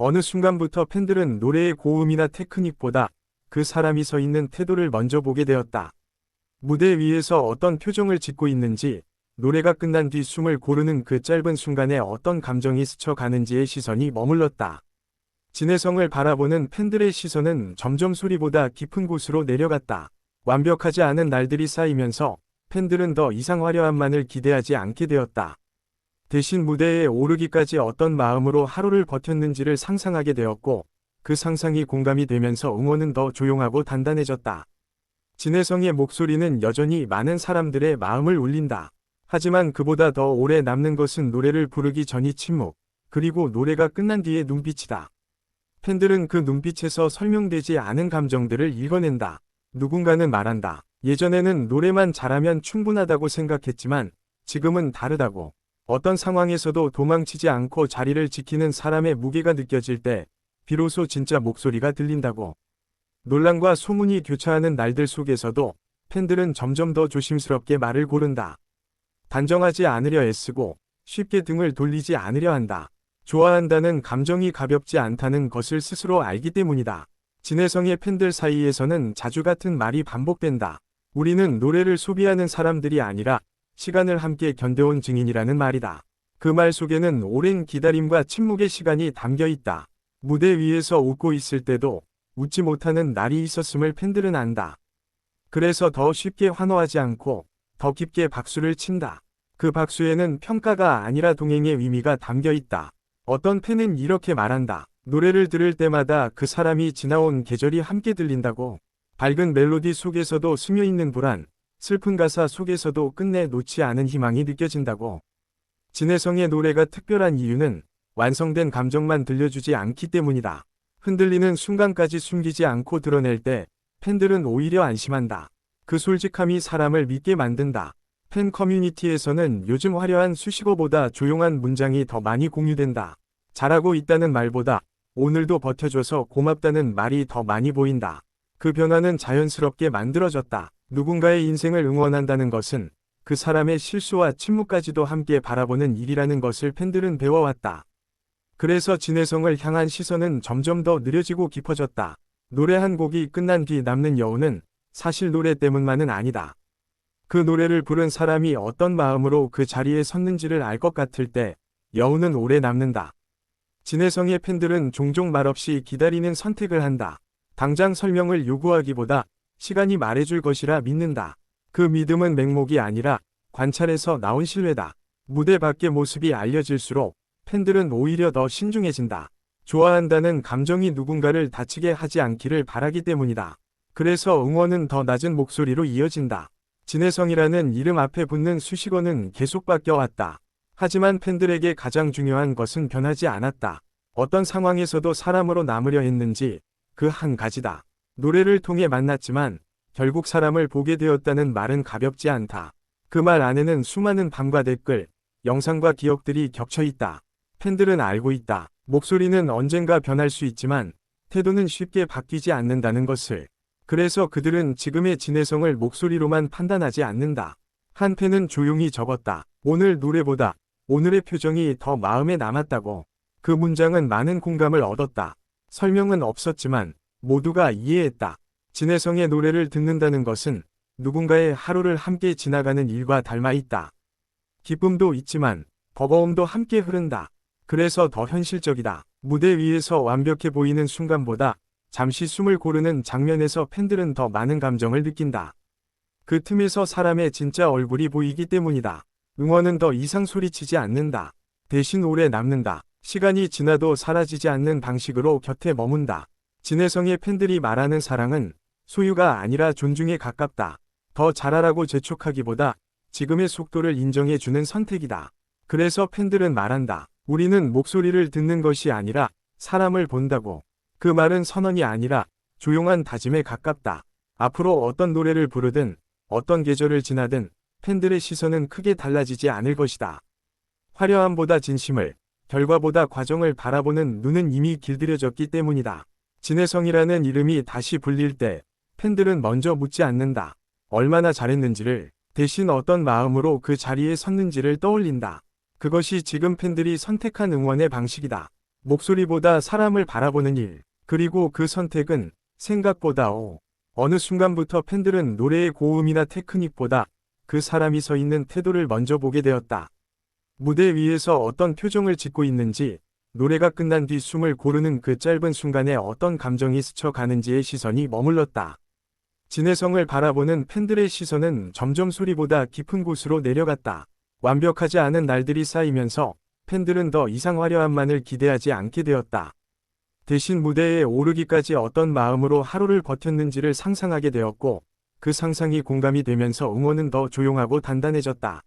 어느 순간부터 팬들은 노래의 고음이나 테크닉보다 그 사람이 서 있는 태도를 먼저 보게 되었다. 무대 위에서 어떤 표정을 짓고 있는지, 노래가 끝난 뒤 숨을 고르는 그 짧은 순간에 어떤 감정이 스쳐가는지에 시선이 머물렀다. 진혜성을 바라보는 팬들의 시선은 점점 소리보다 깊은 곳으로 내려갔다. 완벽하지 않은 날들이 쌓이면서 팬들은 더 이상 화려함만을 기대하지 않게 되었다. 대신 무대에 오르기까지 어떤 마음으로 하루를 버텼는지를 상상하게 되었고, 그 상상이 공감이 되면서 응원은 더 조용하고 단단해졌다. 진혜성의 목소리는 여전히 많은 사람들의 마음을 울린다. 하지만 그보다 더 오래 남는 것은 노래를 부르기 전이 침묵, 그리고 노래가 끝난 뒤의 눈빛이다. 팬들은 그 눈빛에서 설명되지 않은 감정들을 읽어낸다. 누군가는 말한다. 예전에는 노래만 잘하면 충분하다고 생각했지만 지금은 다르다고. 어떤 상황에서도 도망치지 않고 자리를 지키는 사람의 무게가 느껴질 때 비로소 진짜 목소리가 들린다고. 논란과 소문이 교차하는 날들 속에서도 팬들은 점점 더 조심스럽게 말을 고른다. 단정하지 않으려 애쓰고 쉽게 등을 돌리지 않으려 한다. 좋아한다는 감정이 가볍지 않다는 것을 스스로 알기 때문이다. 진혜성의 팬들 사이에서는 자주 같은 말이 반복된다. 우리는 노래를 소비하는 사람들이 아니라 시간을 함께 견뎌온 증인이라는 말이다. 그 말 속에는 오랜 기다림과 침묵의 시간이 담겨 있다. 무대 위에서 웃고 있을 때도 웃지 못하는 날이 있었음을 팬들은 안다. 그래서 더 쉽게 환호하지 않고 더 깊게 박수를 친다. 그 박수에는 평가가 아니라 동행의 의미가 담겨 있다. 어떤 팬은 이렇게 말한다. 노래를 들을 때마다 그 사람이 지나온 계절이 함께 들린다고. 밝은 멜로디 속에서도 스며있는 불안, 슬픈 가사 속에서도 끝내 놓지 않은 희망이 느껴진다고. 진혜성의 노래가 특별한 이유는 완성된 감정만 들려주지 않기 때문이다. 흔들리는 순간까지 숨기지 않고 드러낼 때 팬들은 오히려 안심한다. 그 솔직함이 사람을 믿게 만든다. 팬 커뮤니티에서는 요즘 화려한 수식어보다 조용한 문장이 더 많이 공유된다. 잘하고 있다는 말보다 오늘도 버텨줘서 고맙다는 말이 더 많이 보인다. 그 변화는 자연스럽게 만들어졌다. 누군가의 인생을 응원한다는 것은 그 사람의 실수와 침묵까지도 함께 바라보는 일이라는 것을 팬들은 배워왔다. 그래서 진혜성을 향한 시선은 점점 더 느려지고 깊어졌다. 노래 한 곡이 끝난 뒤 남는 여운은 사실 노래 때문만은 아니다. 그 노래를 부른 사람이 어떤 마음으로 그 자리에 섰는지를 알 것 같을 때 여운은 오래 남는다. 진혜성의 팬들은 종종 말없이 기다리는 선택을 한다. 당장 설명을 요구하기보다 시간이 말해줄 것이라 믿는다. 그 믿음은 맹목이 아니라 관찰에서 나온 신뢰다. 무대 밖의 모습이 알려질수록 팬들은 오히려 더 신중해진다. 좋아한다는 감정이 누군가를 다치게 하지 않기를 바라기 때문이다. 그래서 응원은 더 낮은 목소리로 이어진다. 진혜성이라는 이름 앞에 붙는 수식어는 계속 바뀌어왔다. 하지만 팬들에게 가장 중요한 것은 변하지 않았다. 어떤 상황에서도 사람으로 남으려 했는지 그 한 가지다. 노래를 통해 만났지만 결국 사람을 보게 되었다는 말은 가볍지 않다. 그 말 안에는 수많은 밤과 댓글, 영상과 기억들이 겹쳐 있다. 팬들은 알고 있다. 목소리는 언젠가 변할 수 있지만 태도는 쉽게 바뀌지 않는다는 것을. 그래서 그들은 지금의 진혜성을 목소리로만 판단하지 않는다. 한 팬은 조용히 적었다. 오늘 노래보다 오늘의 표정이 더 마음에 남았다고. 그 문장은 많은 공감을 얻었다. 설명은 없었지만 모두가 이해했다. 진혜성의 노래를 듣는다는 것은 누군가의 하루를 함께 지나가는 일과 닮아 있다. 기쁨도 있지만 버거움도 함께 흐른다. 그래서 더 현실적이다. 무대 위에서 완벽해 보이는 순간보다 잠시 숨을 고르는 장면에서 팬들은 더 많은 감정을 느낀다. 그 틈에서 사람의 진짜 얼굴이 보이기 때문이다. 응원은 더 이상 소리치지 않는다. 대신 오래 남는다. 시간이 지나도 사라지지 않는 방식으로 곁에 머문다. 진혜성의 팬들이 말하는 사랑은 소유가 아니라 존중에 가깝다. 더 잘하라고 재촉하기보다 지금의 속도를 인정해주는 선택이다. 그래서 팬들은 말한다. 우리는 목소리를 듣는 것이 아니라 사람을 본다고. 그 말은 선언이 아니라 조용한 다짐에 가깝다. 앞으로 어떤 노래를 부르든 어떤 계절을 지나든 팬들의 시선은 크게 달라지지 않을 것이다. 화려함보다 진심을, 결과보다 과정을 바라보는 눈은 이미 길들여졌기 때문이다. 진혜성이라는 이름이 다시 불릴 때 팬들은 먼저 묻지 않는다. 얼마나 잘했는지를, 대신 어떤 마음으로 그 자리에 섰는지를 떠올린다. 그것이 지금 팬들이 선택한 응원의 방식이다. 목소리보다 사람을 바라보는 일, 그리고 그 선택은 생각보다 어느 순간부터 팬들은 노래의 고음이나 테크닉보다 그 사람이 서 있는 태도를 먼저 보게 되었다. 무대 위에서 어떤 표정을 짓고 있는지, 노래가 끝난 뒤 숨을 고르는 그 짧은 순간에 어떤 감정이 스쳐가는지에 시선이 머물렀다. 진혜성을 바라보는 팬들의 시선은 점점 소리보다 깊은 곳으로 내려갔다. 완벽하지 않은 날들이 쌓이면서 팬들은 더 이상 화려함만을 기대하지 않게 되었다. 대신 무대에 오르기까지 어떤 마음으로 하루를 버텼는지를 상상하게 되었고, 그 상상이 공감이 되면서 응원은 더 조용하고 단단해졌다.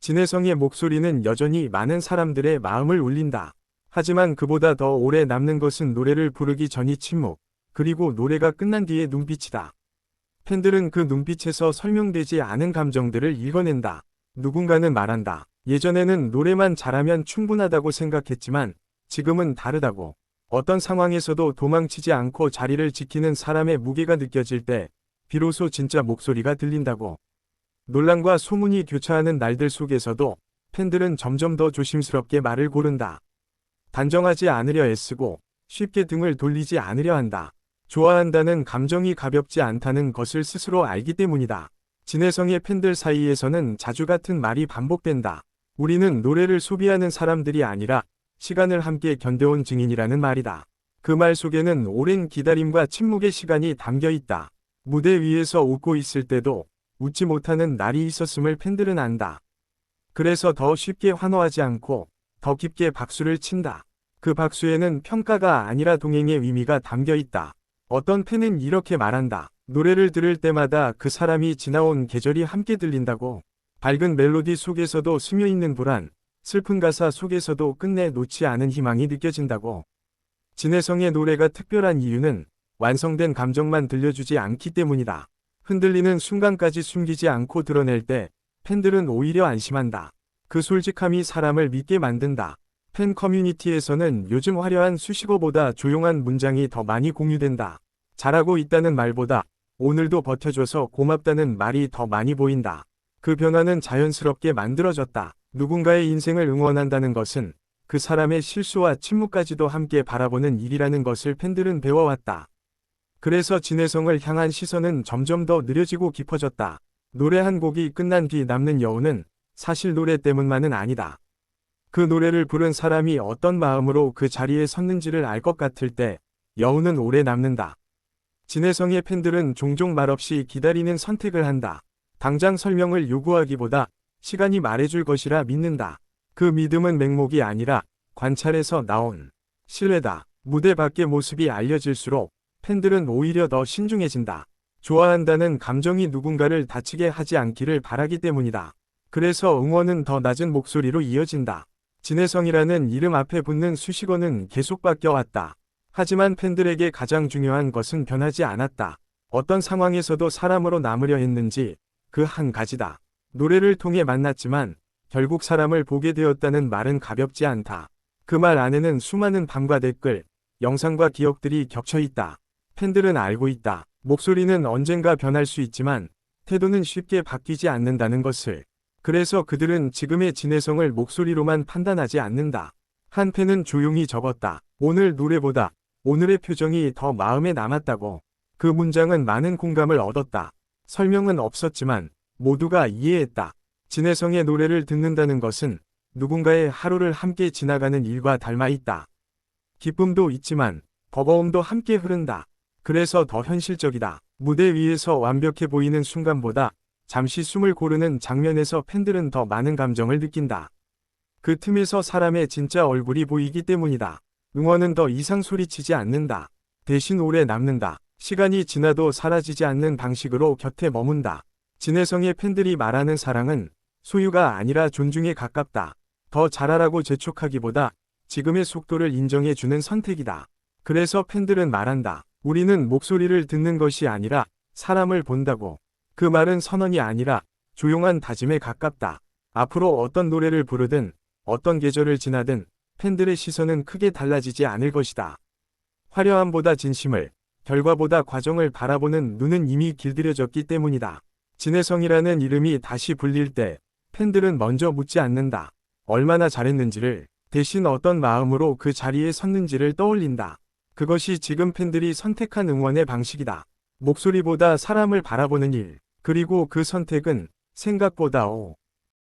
진혜성의 목소리는 여전히 많은 사람들의 마음을 울린다. 하지만 그보다 더 오래 남는 것은 노래를 부르기 전이 침묵, 그리고 노래가 끝난 뒤의 눈빛이다. 팬들은 그 눈빛에서 설명되지 않은 감정들을 읽어낸다. 누군가는 말한다. 예전에는 노래만 잘하면 충분하다고 생각했지만 지금은 다르다고. 어떤 상황에서도 도망치지 않고 자리를 지키는 사람의 무게가 느껴질 때 비로소 진짜 목소리가 들린다고. 논란과 소문이 교차하는 날들 속에서도 팬들은 점점 더 조심스럽게 말을 고른다. 단정하지 않으려 애쓰고 쉽게 등을 돌리지 않으려 한다. 좋아한다는 감정이 가볍지 않다는 것을 스스로 알기 때문이다. 진혜성의 팬들 사이에서는 자주 같은 말이 반복된다. 우리는 노래를 소비하는 사람들이 아니라 시간을 함께 견뎌온 증인이라는 말이다. 그 말 속에는 오랜 기다림과 침묵의 시간이 담겨 있다. 무대 위에서 웃고 있을 때도 웃지 못하는 날이 있었음을 팬들은 안다. 그래서 더 쉽게 환호하지 않고 더 깊게 박수를 친다. 그 박수에는 평가가 아니라 동행의 의미가 담겨 있다. 어떤 팬은 이렇게 말한다. 노래를 들을 때마다 그 사람이 지나온 계절이 함께 들린다고. 밝은 멜로디 속에서도 스며있는 불안, 슬픈 가사 속에서도 끝내 놓지 않은 희망이 느껴진다고. 진혜성의 노래가 특별한 이유는 완성된 감정만 들려주지 않기 때문이다. 흔들리는 순간까지 숨기지 않고 드러낼 때 팬들은 오히려 안심한다. 그 솔직함이 사람을 믿게 만든다. 팬 커뮤니티에서는 요즘 화려한 수식어보다 조용한 문장이 더 많이 공유된다. 잘하고 있다는 말보다 오늘도 버텨줘서 고맙다는 말이 더 많이 보인다. 그 변화는 자연스럽게 만들어졌다. 누군가의 인생을 응원한다는 것은 그 사람의 실수와 침묵까지도 함께 바라보는 일이라는 것을 팬들은 배워왔다. 그래서 진혜성을 향한 시선은 점점 더 느려지고 깊어졌다. 노래 한 곡이 끝난 뒤 남는 여운은 사실 노래 때문만은 아니다. 그 노래를 부른 사람이 어떤 마음으로 그 자리에 섰는지를 알 것 같을 때 여운은 오래 남는다. 진혜성의 팬들은 종종 말없이 기다리는 선택을 한다. 당장 설명을 요구하기보다 시간이 말해줄 것이라 믿는다. 그 믿음은 맹목이 아니라 관찰에서 나온 신뢰다. 무대 밖의 모습이 알려질수록 팬들은 오히려 더 신중해진다. 좋아한다는 감정이 누군가를 다치게 하지 않기를 바라기 때문이다. 그래서 응원은 더 낮은 목소리로 이어진다. 진혜성이라는 이름 앞에 붙는 수식어는 계속 바뀌어왔다. 하지만 팬들에게 가장 중요한 것은 변하지 않았다. 어떤 상황에서도 사람으로 남으려 했는지 그 한 가지다. 노래를 통해 만났지만 결국 사람을 보게 되었다는 말은 가볍지 않다. 그 말 안에는 수많은 밤과 댓글, 영상과 기억들이 겹쳐 있다. 팬들은 알고 있다. 목소리는 언젠가 변할 수 있지만 태도는 쉽게 바뀌지 않는다는 것을. 그래서 그들은 지금의 진혜성을 목소리로만 판단하지 않는다. 한 팬은 조용히 적었다. 오늘 노래보다 오늘의 표정이 더 마음에 남았다고. 그 문장은 많은 공감을 얻었다. 설명은 없었지만 모두가 이해했다. 진혜성의 노래를 듣는다는 것은 누군가의 하루를 함께 지나가는 일과 닮아 있다. 기쁨도 있지만 버거움도 함께 흐른다. 그래서 더 현실적이다. 무대 위에서 완벽해 보이는 순간보다 잠시 숨을 고르는 장면에서 팬들은 더 많은 감정을 느낀다. 그 틈에서 사람의 진짜 얼굴이 보이기 때문이다. 응원은 더 이상 소리치지 않는다. 대신 오래 남는다. 시간이 지나도 사라지지 않는 방식으로 곁에 머문다. 진혜성의 팬들이 말하는 사랑은 소유가 아니라 존중에 가깝다. 더 잘하라고 재촉하기보다 지금의 속도를 인정해주는 선택이다. 그래서 팬들은 말한다. 우리는 목소리를 듣는 것이 아니라 사람을 본다고. 그 말은 선언이 아니라 조용한 다짐에 가깝다. 앞으로 어떤 노래를 부르든 어떤 계절을 지나든 팬들의 시선은 크게 달라지지 않을 것이다. 화려함보다 진심을, 결과보다 과정을 바라보는 눈은 이미 길들여졌기 때문이다. 진혜성이라는 이름이 다시 불릴 때 팬들은 먼저 묻지 않는다. 얼마나 잘했는지를. 대신 어떤 마음으로 그 자리에 섰는지를 떠올린다. 그것이 지금 팬들이 선택한 응원의 방식이다. 목소리보다 사람을 바라보는 일. 그리고 그 선택은 생각보다